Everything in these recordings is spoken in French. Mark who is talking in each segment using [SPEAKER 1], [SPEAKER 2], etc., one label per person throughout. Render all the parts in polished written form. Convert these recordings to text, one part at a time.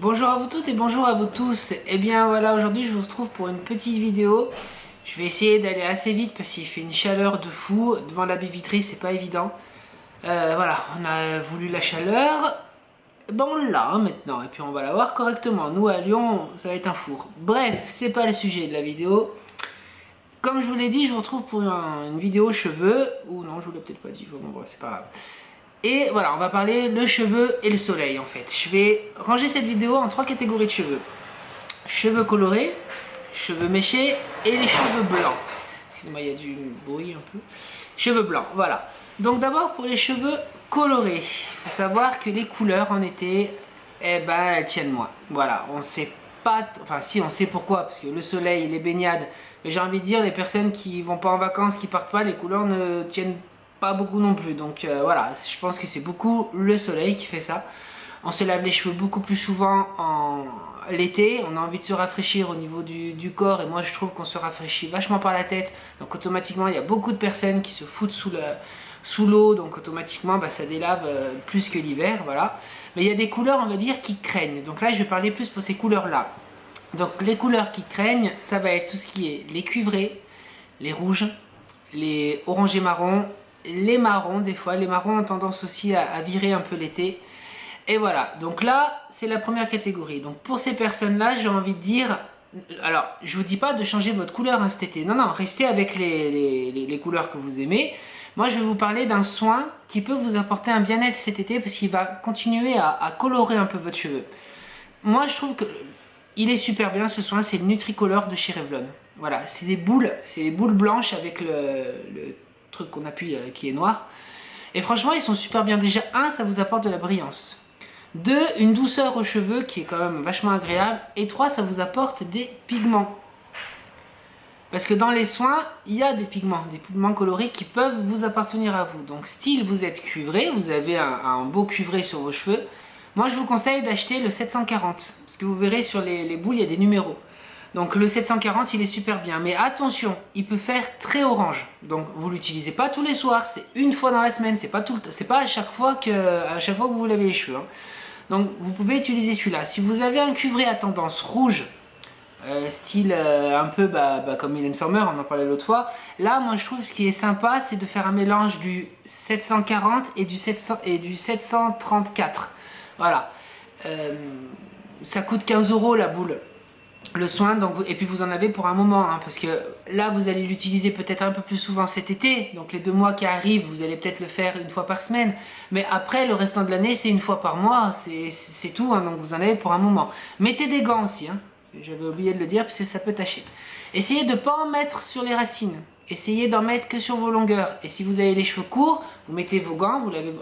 [SPEAKER 1] Bonjour à vous toutes et bonjour à vous tous. Et bien voilà, aujourd'hui je vous retrouve pour une petite vidéo. Je vais essayer d'aller assez vite parce qu'il fait une chaleur de fou. Devant la baie vitrée, c'est pas évident. Voilà, on a voulu la chaleur. Ben on l'a maintenant et puis on va la voir correctement. Nous à Lyon, ça va être un four. Bref, c'est pas le sujet de la vidéo. Comme je vous l'ai dit, je vous retrouve pour une vidéo cheveux. Ou non, je vous l'ai peut-être pas dit. Bon, bref, c'est pas grave. Et voilà, on va parler le cheveu et le soleil en fait. Je vais ranger cette vidéo en trois catégories de cheveux. Cheveux colorés, cheveux méchés et les cheveux blancs. Excusez-moi, il y a du bruit un peu. Cheveux blancs, voilà. Donc d'abord pour les cheveux colorés, il faut savoir que les couleurs en été, eh ben elles tiennent moins. Voilà, on sait pas, enfin si on sait pourquoi, parce que le soleil, les baignades, mais j'ai envie de dire les personnes qui vont pas en vacances, qui partent pas, les couleurs ne tiennent pas beaucoup non plus. Donc voilà, je pense que c'est beaucoup le soleil qui fait ça. On se lave les cheveux beaucoup plus souvent en l'été, on a envie de se rafraîchir au niveau du corps et moi je trouve qu'on se rafraîchit vachement par la tête, donc automatiquement il y a beaucoup de personnes qui se foutent sous l'eau, donc automatiquement bah, ça délave plus que l'hiver, voilà. Mais il y a des couleurs on va dire qui craignent, donc là je vais parler plus pour ces couleurs là. Donc les couleurs qui craignent, ça va être tout ce qui est les cuivrés, les rouges, les orangés marrons, les marrons des fois, les marrons ont tendance aussi à virer un peu l'été. Et voilà, donc là, c'est la première catégorie. Donc pour ces personnes-là, j'ai envie de dire, alors je vous dis pas de changer votre couleur hein, cet été. Non, non, restez avec les couleurs que vous aimez. Moi, je vais vous parler d'un soin qui peut vous apporter un bien-être cet été parce qu'il va continuer à colorer un peu votre cheveu. Moi, je trouve que il est super bien ce soin, c'est le Nutricolor de chez Revlon. Voilà, c'est des boules blanches avec le truc qu'on appuie qui est noir. Et franchement, ils sont super bien. Déjà, un, ça vous apporte de la brillance. Deux, une douceur aux cheveux qui est quand même vachement agréable. Et trois, ça vous apporte des pigments. Parce que dans les soins, il y a des pigments colorés qui peuvent vous appartenir à vous. Donc style, vous êtes cuivré, vous avez un beau cuivré sur vos cheveux. Moi, je vous conseille d'acheter le 740. Parce que vous verrez sur les boules, il y a des numéros. Donc le 740, il est super bien. Mais attention, il peut faire très orange. Donc vous l'utilisez pas tous les soirs, c'est une fois dans la semaine. C'est pas à chaque fois que vous vous lavez les cheveux. Hein. Donc vous pouvez utiliser celui-là. Si vous avez un cuivré à tendance rouge, style un peu comme Mylène Farmer, on en parlait l'autre fois. Là, moi je trouve ce qui est sympa, c'est de faire un mélange du 740 et du 734. Voilà. Ça coûte 15 € la boule. Le soin, donc, et puis vous en avez pour un moment, hein, parce que là vous allez l'utiliser peut-être un peu plus souvent cet été, donc les 2 mois qui arrivent, vous allez peut-être le faire une fois par semaine, mais après le restant de l'année c'est une fois par mois, c'est tout, hein, donc vous en avez pour un moment. Mettez des gants aussi, hein. J'avais oublié de le dire parce que ça peut tacher. Essayez de ne pas en mettre sur les racines. Essayez d'en mettre que sur vos longueurs. Et si vous avez les cheveux courts, vous mettez vos gants, vous lavez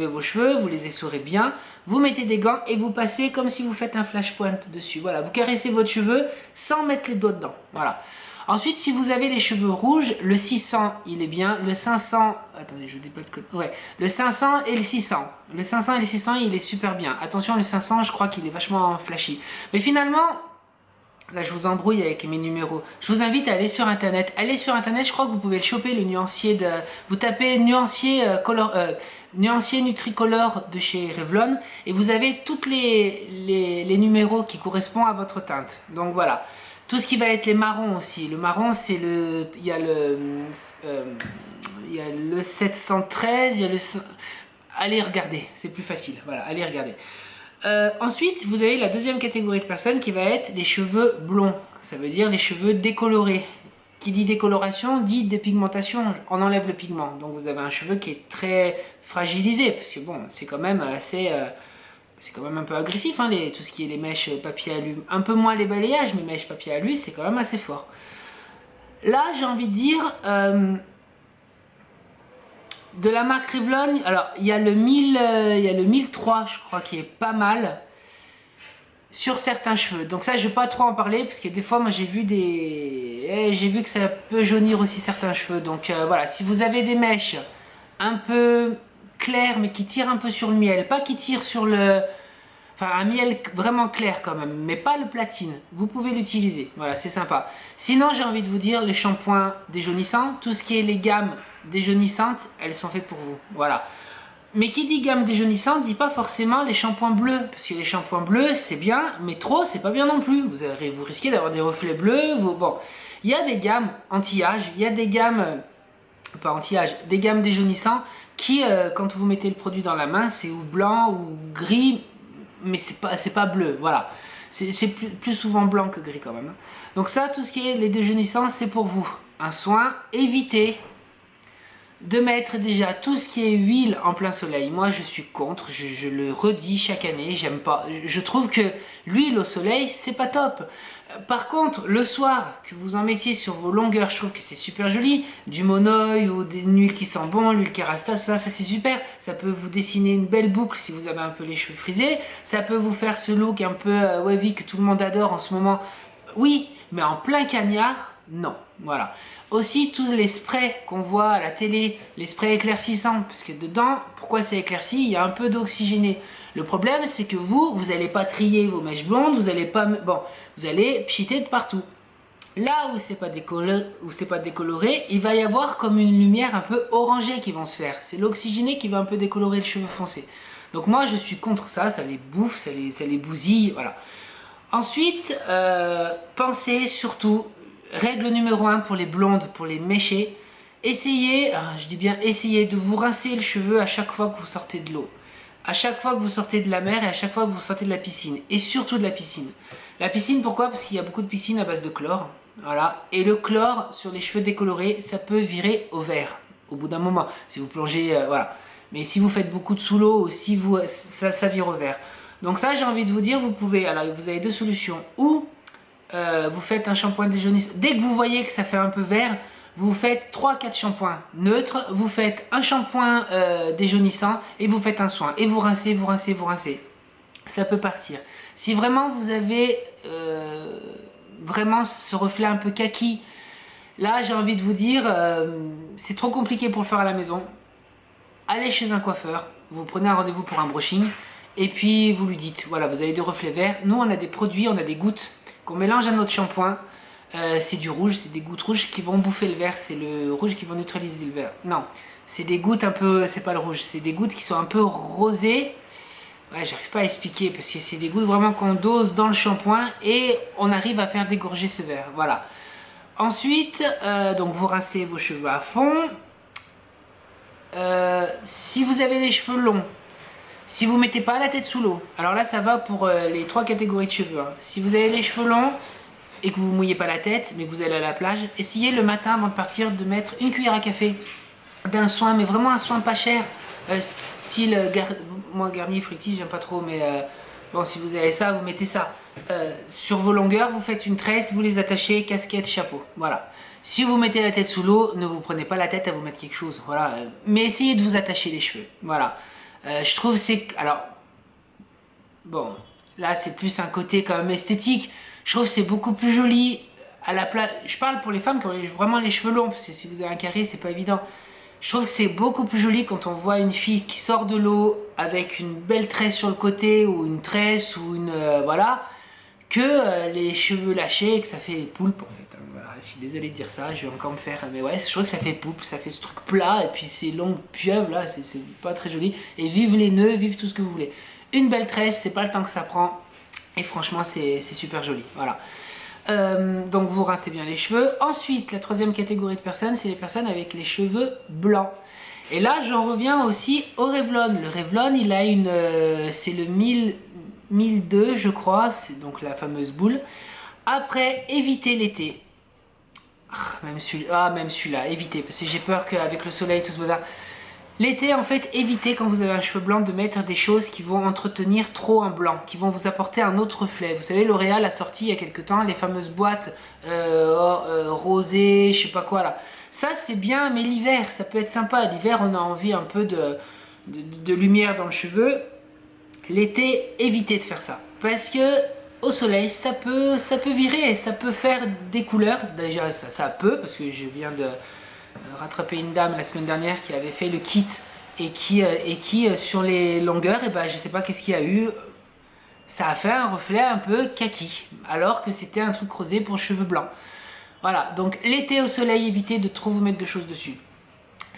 [SPEAKER 1] vos cheveux, vous les essorez bien, vous mettez des gants et vous passez comme si vous faites un flashpoint dessus. Voilà, vous caressez votre cheveu sans mettre les doigts dedans. Voilà. Ensuite, si vous avez les cheveux rouges, le 600, il est bien. Le 500, attendez, je dis pas de code. Ouais, le 500 et le 600. Le 500 et le 600, il est super bien. Attention, le 500, je crois qu'il est vachement flashy. Mais finalement, là, je vous embrouille avec mes numéros. Je vous invite à aller sur internet. Allez sur internet, je crois que vous pouvez le choper, le nuancier de. Vous tapez nuancier Nutricolor de chez Revlon et vous avez toutes les numéros qui correspondent à votre teinte. Donc voilà. Tout ce qui va être les marrons aussi. Le marron, c'est le. Il y a le 713, il y a le. Allez regarder, c'est plus facile. Voilà, allez regarder. Ensuite, vous avez la deuxième catégorie de personnes qui va être les cheveux blonds. Ça veut dire les cheveux décolorés. Qui dit décoloration dit dépigmentation. On enlève le pigment. Donc vous avez un cheveu qui est très fragilisé. Parce que bon, c'est quand même assez... c'est quand même un peu agressif, hein, tout ce qui est les mèches papier alu. Un peu moins les balayages, mais mèches papier alu, c'est quand même assez fort. Là, j'ai envie de dire... de la marque Revlon, alors il y a le 1003 je crois qui est pas mal sur certains cheveux. Donc ça je vais pas trop en parler parce que des fois moi j'ai vu que ça peut jaunir aussi certains cheveux. Donc voilà, si vous avez des mèches un peu claires mais qui tirent un peu sur le miel, pas qui tirent sur le... Enfin, un miel vraiment clair quand même, mais pas le platine. Vous pouvez l'utiliser. Voilà, c'est sympa. Sinon, j'ai envie de vous dire, les shampoings déjaunissants, tout ce qui est les gammes déjaunissantes, elles sont faites pour vous. Voilà. Mais qui dit gamme déjaunissante dit pas forcément les shampoings bleus, parce que les shampoings bleus c'est bien, mais trop c'est pas bien non plus. Vous risquez d'avoir des reflets bleus. Bon, il y a des gammes anti-âge, il y a des gammes pas anti-âge, des gammes déjaunissants qui, quand vous mettez le produit dans la main, c'est ou blanc ou gris, mais c'est pas bleu. Voilà, c'est plus souvent blanc que gris quand même. Donc ça, tout ce qui est les déjaunissants, c'est pour vous. Un soin, évitez de mettre déjà tout ce qui est huile en plein soleil. Moi je suis contre, je le redis chaque année, j'aime pas. Je trouve que l'huile au soleil c'est pas top. Par contre le soir que vous en mettiez sur vos longueurs, je trouve que c'est super joli. Du monoeil ou d'une huile qui sent bon, l'huile Kerastase, ça c'est super. Ça peut vous dessiner une belle boucle si vous avez un peu les cheveux frisés. Ça peut vous faire ce look un peu wavy que tout le monde adore en ce moment. Oui, mais en plein cagnard, non. Voilà. Aussi tous les sprays qu'on voit à la télé, les sprays éclaircissants, parce que dedans, pourquoi c'est éclairci? Il y a un peu d'oxygéné. Le problème, c'est que vous n'allez pas trier vos mèches blondes, vous allez pas, bon, vous allez pchiter de partout. Là où c'est pas décoloré, il va y avoir comme une lumière un peu orangée qui va se faire. C'est l'oxygéné qui va un peu décolorer le cheveu foncé. Donc moi, je suis contre ça, ça les bouffe, ça les bousille, voilà. Ensuite, pensez surtout, règle numéro 1 pour les blondes, pour les méchées, essayez, je dis bien essayez de vous rincer le cheveu à chaque fois que vous sortez de l'eau. À chaque fois que vous sortez de la mer et à chaque fois que vous sortez de la piscine. Et surtout de la piscine. La piscine, pourquoi? Parce qu'il y a beaucoup de piscines à base de chlore. Voilà. Et le chlore sur les cheveux décolorés, ça peut virer au vert. Au bout d'un moment. Si vous plongez, voilà. Mais si vous faites beaucoup de sous l'eau, si vous, ça vire au vert. Donc ça, j'ai envie de vous dire, vous pouvez, alors vous avez deux solutions. Ou vous faites un shampoing déjaunissant. Dès que vous voyez que ça fait un peu vert, vous faites 3-4 shampoings neutres, vous faites un shampoing déjaunissant et vous faites un soin. Et vous rincez, vous rincez, vous rincez. Ça peut partir. Si vraiment vous avez vraiment ce reflet un peu kaki, là j'ai envie de vous dire, c'est trop compliqué pour le faire à la maison. Allez chez un coiffeur, vous prenez un rendez-vous pour un brushing et puis vous lui dites, voilà, vous avez des reflets verts. Nous on a des produits, on a des gouttes qu'on mélange à notre shampoing. C'est du rouge, c'est des gouttes rouges qui vont bouffer le vert, c'est le rouge qui va neutraliser le vert. Non, c'est des gouttes un peu, c'est pas le rouge, c'est des gouttes qui sont un peu rosées. Ouais, j'arrive pas à expliquer parce que c'est des gouttes vraiment qu'on dose dans le shampoing et on arrive à faire dégorger ce vert. Voilà. Ensuite, donc vous rincez vos cheveux à fond. Si vous avez les cheveux longs, si vous mettez pas la tête sous l'eau, alors là ça va pour les 3 catégories de cheveux. Hein. Si vous avez les cheveux longs et que vous ne mouillez pas la tête, mais que vous allez à la plage, essayez le matin avant de partir de mettre une cuillère à café d'un soin, mais vraiment un soin pas cher, style moi Garnier Fructis, j'aime pas trop, mais bon, si vous avez ça, vous mettez ça. Sur vos longueurs, vous faites une tresse, vous les attachez, casquette, chapeau. Voilà. Si vous mettez la tête sous l'eau, ne vous prenez pas la tête à vous mettre quelque chose. Voilà. Mais essayez de vous attacher les cheveux. Voilà. Je trouve c'est... Alors, bon, là c'est plus un côté quand même esthétique. Je trouve c'est beaucoup plus joli. À la place, je parle pour les femmes qui ont vraiment les cheveux longs, parce que si vous avez un carré, c'est pas évident. Je trouve que c'est beaucoup plus joli quand on voit une fille qui sort de l'eau avec une belle tresse sur le côté, ou une tresse, ou une... voilà, que les cheveux lâchés, et que ça fait poulpe en fait. Voilà, je suis désolé de dire ça, je vais encore me faire... Mais ouais, je trouve que ça fait poulpe, ça fait ce truc plat, et puis ces longues pieuvres là, c'est pas très joli. Et vive les nœuds, vive tout ce que vous voulez. Une belle tresse, c'est pas le temps que ça prend, et franchement c'est super joli, voilà. Donc vous rincez bien les cheveux. Ensuite, la troisième catégorie de personnes, c'est les personnes avec les cheveux blancs. Et là, j'en reviens aussi au Revlon. Le Revlon, il a une... c'est le 1002, je crois. C'est donc la fameuse boule. Après, évitez l'été. Même celui-là, évitez. Parce que j'ai peur qu'avec le soleil, tout ce bazar... L'été, en fait, évitez quand vous avez un cheveu blanc de mettre des choses qui vont entretenir trop un blanc, qui vont vous apporter un autre reflet. Vous savez, L'Oréal a sorti il y a quelques temps les fameuses boîtes rosées, je sais pas quoi là. Ça, c'est bien, mais l'hiver, ça peut être sympa. L'hiver, on a envie un peu de lumière dans le cheveu. L'été, évitez de faire ça. Parce que au soleil, ça peut virer, ça peut faire des couleurs. Déjà, ça peut, parce que je viens de... rattraper une dame la semaine dernière qui avait fait le kit et qui sur les longueurs, et ben je sais pas qu'est-ce qu'il y a eu, ça a fait un reflet un peu kaki alors que c'était un truc rosé pour cheveux blancs. Voilà, donc l'été au soleil, évitez de trop vous mettre de choses dessus.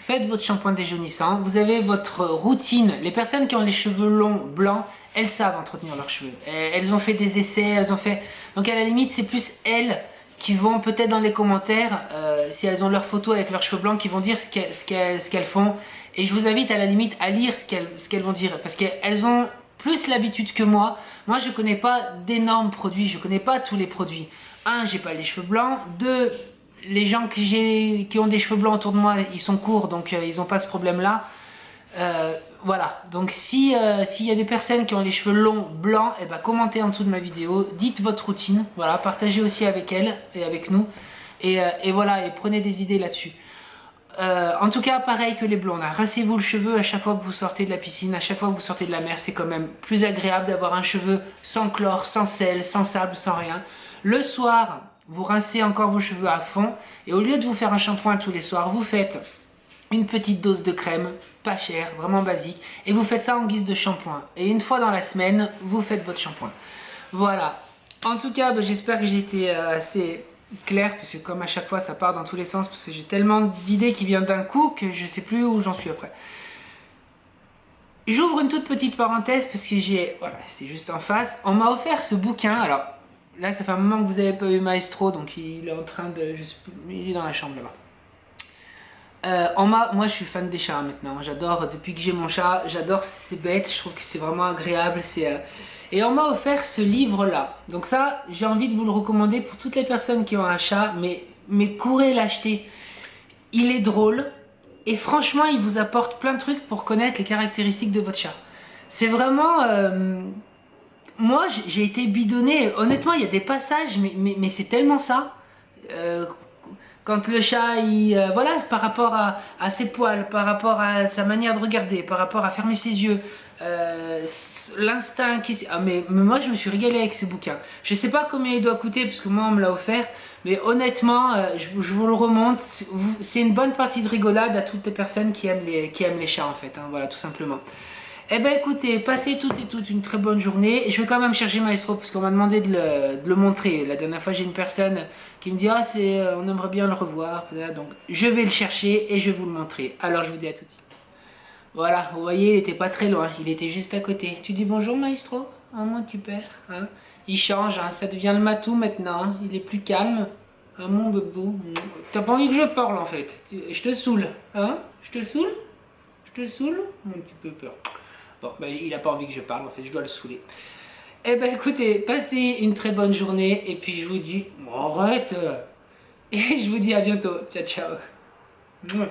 [SPEAKER 1] faites votre shampoing déjaunissant, vous avez votre routine. Les personnes qui ont les cheveux longs, blancs, elles savent entretenir leurs cheveux. Elles ont fait des essais, elles ont fait... Donc à la limite, c'est plus elles qui vont peut-être dans les commentaires, si elles ont leurs photos avec leurs cheveux blancs, qui vont dire ce qu'elles font. Et je vous invite à la limite à lire ce qu'elles vont dire, parce qu'elles ont plus l'habitude que moi. Moi, je connais pas d'énormes produits, je connais pas tous les produits. Un, j'ai pas les cheveux blancs. Deux, les gens qui ont des cheveux blancs autour de moi, ils sont courts, donc ils n'ont pas ce problème-là. Voilà, donc s'il y a des personnes qui ont les cheveux longs, blancs, et ben commentez en dessous de ma vidéo, dites votre routine, voilà, partagez aussi avec elles et avec nous, et voilà, et prenez des idées là-dessus. En tout cas, pareil que les blonds, rincez-vous le cheveu à chaque fois que vous sortez de la piscine, à chaque fois que vous sortez de la mer, c'est quand même plus agréable d'avoir un cheveu sans chlore, sans sel, sans sable, sans rien. Le soir, vous rincez encore vos cheveux à fond, et au lieu de vous faire un shampoing tous les soirs, vous faites une petite dose de crème, pas cher, vraiment basique, et vous faites ça en guise de shampoing. Et une fois dans la semaine, vous faites votre shampoing. Voilà. En tout cas, j'espère que j'ai été assez clair, parce que comme à chaque fois, ça part dans tous les sens, parce que j'ai tellement d'idées qui viennent d'un coup que je sais plus où j'en suis après. J'ouvre une toute petite parenthèse, parce que voilà, c'est juste en face. On m'a offert ce bouquin, alors là, ça fait un moment que vous n'avez pas eu Maestro, donc il est en train de... il est dans la chambre là-bas. Moi je suis fan des chats maintenant, j'adore, depuis que j'ai mon chat, j'adore ces bêtes, je trouve que c'est vraiment agréable, et on m'a offert ce livre là, donc ça j'ai envie de vous le recommander pour toutes les personnes qui ont un chat, mais courez l'acheter, il est drôle, et franchement il vous apporte plein de trucs pour connaître les caractéristiques de votre chat. C'est vraiment... moi j'ai été bidonné, honnêtement il y a des passages, mais c'est tellement ça. Quand le chat, voilà, par rapport à ses poils, par rapport à sa manière de regarder, par rapport à fermer ses yeux, l'instinct qui... Ah, mais moi, je me suis régalé avec ce bouquin. Je sais pas combien il doit coûter, parce que moi, on me l'a offert, mais honnêtement, je vous le remonte, c'est une bonne partie de rigolade à toutes les personnes qui aiment les chats, en fait, hein, voilà, tout simplement. Eh ben écoutez, passez toutes et toutes une très bonne journée. Et je vais quand même chercher Maestro parce qu'on m'a demandé de le montrer. La dernière fois, j'ai une personne qui me dit « Ah, on aimerait bien le revoir. » Donc, je vais le chercher et je vais vous le montrer. Alors, je vous dis à tout de suite. Voilà, vous voyez, il était pas très loin. Il était juste à côté. Tu dis bonjour, Maestro? Ah, mon super. Hein, il change, hein, ça devient le matou maintenant. Hein, il est plus calme. Ah, mon bebou. T'as pas envie que je parle, en fait. Je te saoule. Hein? Je te saoule? Je te saoule? Un petit peu peur. Bon, il n'a pas envie que je parle, en fait, je dois le saouler. Eh ben écoutez, passez une très bonne journée, et puis je vous dis, arrête, et je vous dis à bientôt, ciao ciao.